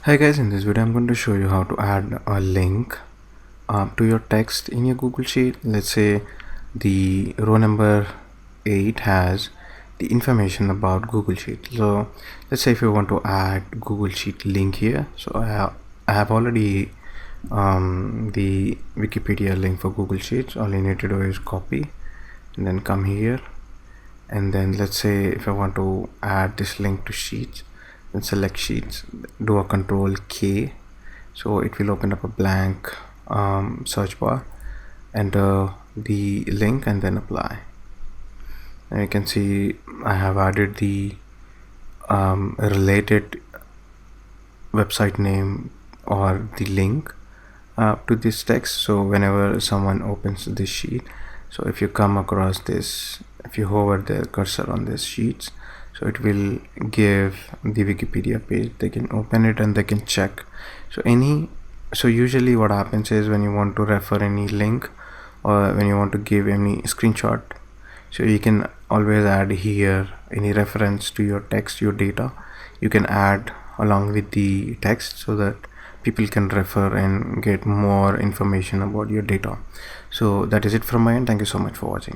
Hi guys, in this video I'm going to show you how to add a link to your text in your Google Sheet. Let's say the row number 8 has the information about Google Sheet. So let's say if you want to add Google Sheet link here. So I have already the Wikipedia link for Google Sheets. All you need to do is copy and then come here, and then let's say if I want to add this link to Sheets, then select Sheets, do a Control K, so it will open up a blank search bar, enter the link and then apply. And you can see I have added the related website name or the link to this text. So whenever someone opens this sheet, so if you come across this, if you hover the cursor on this sheets, so it will give the Wikipedia page. They can open it and they can check. So usually what happens is when you want to refer any link or when you want to give any screenshot, so you can always add here any reference to your text, your data, you can add along with the text so that people can refer and get more information about your data. So that is it from my end. Thank you so much for watching.